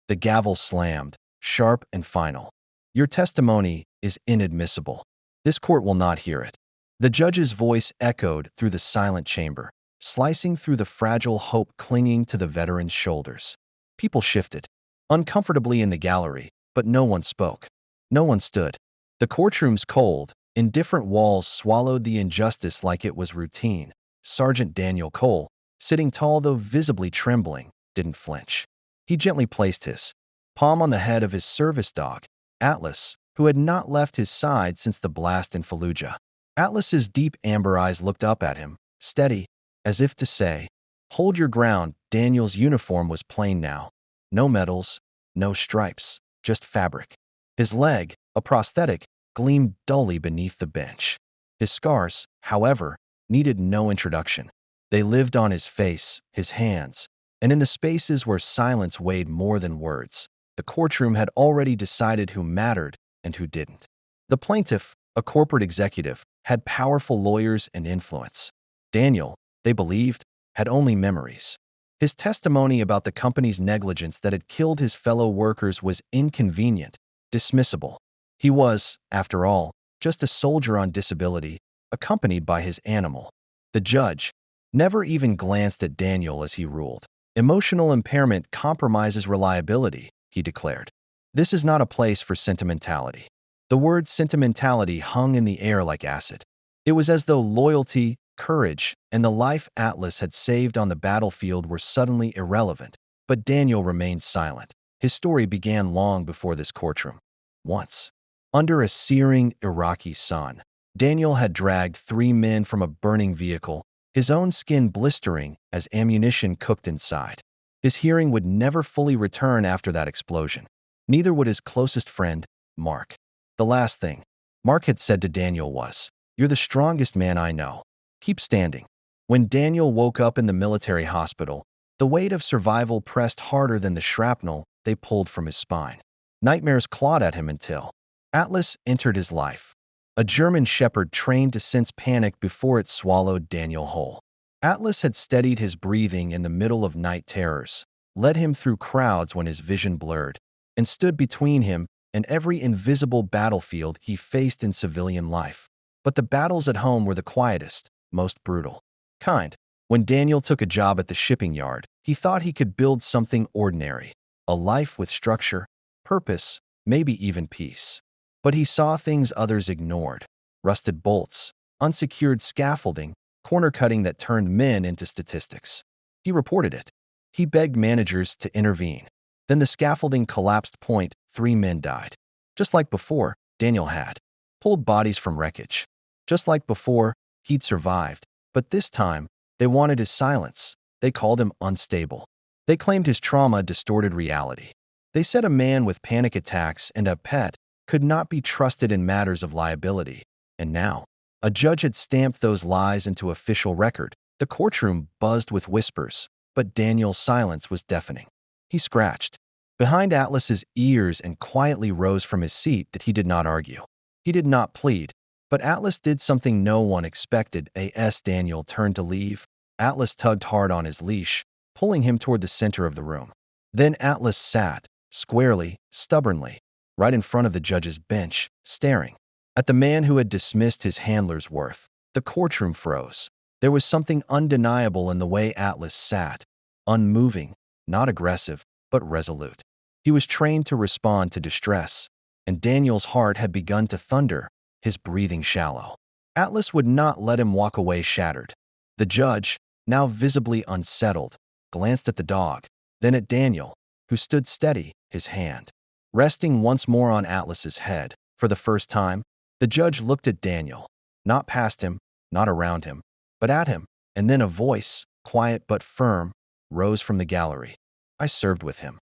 The gavel slammed, sharp and final. Your testimony is inadmissible. This court will not hear it. The judge's voice echoed through the silent chamber, slicing through the fragile hope clinging to the veteran's shoulders. People shifted, uncomfortably in the gallery, but no one spoke. No one stood. The courtroom's cold, indifferent walls swallowed the injustice like it was routine. Sergeant Daniel Cole, sitting tall though visibly trembling, didn't flinch. He gently placed his palm on the head of his service dog, Atlas, who had not left his side since the blast in Fallujah. Atlas's deep amber eyes looked up at him, steady, as if to say, "Hold your ground." Daniel's uniform was plain now. No medals, no stripes, just fabric. His leg, a prosthetic, gleamed dully beneath the bench. His scars, however, needed no introduction. They lived on his face, his hands, and in the spaces where silence weighed more than words. The courtroom had already decided who mattered and who didn't. The plaintiff, a corporate executive, had powerful lawyers and influence. Daniel, they believed, had only memories. His testimony about the company's negligence that had killed his fellow workers was inconvenient, dismissible. He was, after all, just a soldier on disability, accompanied by his animal. The judge never even glanced at Daniel as he ruled. Emotional impairment compromises reliability, he declared. This is not a place for sentimentality. The word sentimentality hung in the air like acid. It was as though loyalty, courage, and the life Atlas had saved on the battlefield were suddenly irrelevant. But Daniel remained silent. His story began long before this courtroom. Once, under a searing Iraqi sun, Daniel had dragged 3 men from a burning vehicle, his own skin blistering as ammunition cooked inside. His hearing would never fully return after that explosion. Neither would his closest friend, Mark. The last thing Mark had said to Daniel was, "You're the strongest man I know. Keep standing." When Daniel woke up in the military hospital, the weight of survival pressed harder than the shrapnel they pulled from his spine. Nightmares clawed at him until Atlas entered his life. A German shepherd trained to sense panic before it swallowed Daniel whole. Atlas had steadied his breathing in the middle of night terrors, led him through crowds when his vision blurred, and stood between him and every invisible battlefield he faced in civilian life. But the battles at home were the quietest, most brutal kind. When Daniel took a job at the shipping yard, he thought he could build something ordinary, a life with structure, purpose, maybe even peace. But he saw things others ignored: rusted bolts, unsecured scaffolding, corner cutting that turned men into statistics. He reported it. He begged managers to intervene. Then the scaffolding collapsed. 3 men died. Just like before, Daniel had pulled bodies from wreckage. Just like before, he'd survived. But this time, they wanted his silence. They called him unstable. They claimed his trauma distorted reality. They said a man with panic attacks and a pet could not be trusted in matters of liability. And now, a judge had stamped those lies into official record. The courtroom buzzed with whispers, but Daniel's silence was deafening. He scratched behind Atlas's ears and quietly rose from his seat that he did not argue. He did not plead, but Atlas did something no one expected. As Daniel turned to leave, Atlas tugged hard on his leash, pulling him toward the center of the room. Then Atlas sat, squarely, stubbornly, right in front of the judge's bench, staring at the man who had dismissed his handler's worth. The courtroom froze. There was something undeniable in the way Atlas sat, unmoving, not aggressive, but resolute. He was trained to respond to distress, and Daniel's heart had begun to thunder, his breathing shallow. Atlas would not let him walk away shattered. The judge, now visibly unsettled, glanced at the dog, then at Daniel, who stood steady, his hand resting once more on Atlas's head. For the first time, the judge looked at Daniel, not past him, not around him, but at him, and then a voice, quiet but firm, rose from the gallery. "I served with him.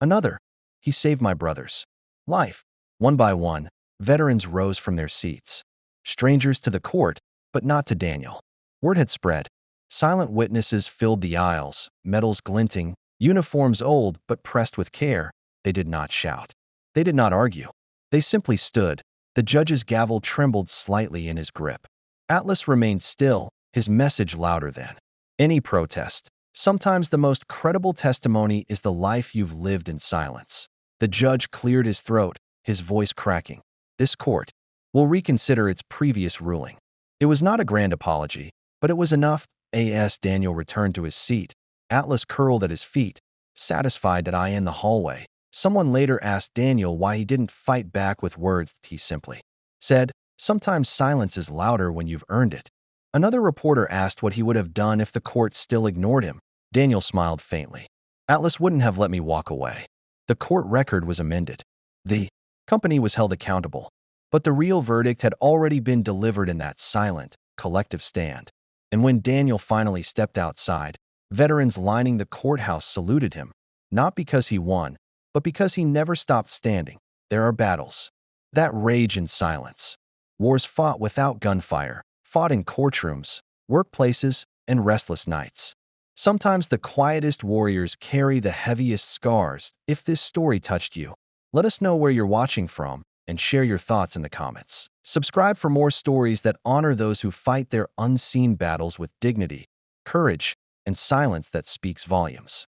Another. He saved my brother's life." One by one, veterans rose from their seats. Strangers to the court, but not to Daniel. Word had spread. Silent witnesses filled the aisles, medals glinting, uniforms old but pressed with care. They did not shout. They did not argue. They simply stood. The judge's gavel trembled slightly in his grip. Atlas remained still, his message louder than any protest. Sometimes the most credible testimony is the life you've lived in silence. The judge cleared his throat, his voice cracking. This court will reconsider its previous ruling. It was not a grand apology, but it was enough. As Daniel returned to his seat, Atlas curled at his feet, satisfied that I in the hallway. Someone later asked Daniel why he didn't fight back with words. He simply said, "Sometimes silence is louder when you've earned it." Another reporter asked what he would have done if the court still ignored him. Daniel smiled faintly. "Atlas wouldn't have let me walk away." The court record was amended. The company was held accountable, but the real verdict had already been delivered in that silent, collective stand. And when Daniel finally stepped outside, veterans lining the courthouse saluted him, not because he won, but because he never stopped standing. There are battles that rage in silence. Wars fought without gunfire, fought in courtrooms, workplaces, and restless nights. Sometimes the quietest warriors carry the heaviest scars. If this story touched you, let us know where you're watching from and share your thoughts in the comments. Subscribe for more stories that honor those who fight their unseen battles with dignity, courage, and silence that speaks volumes.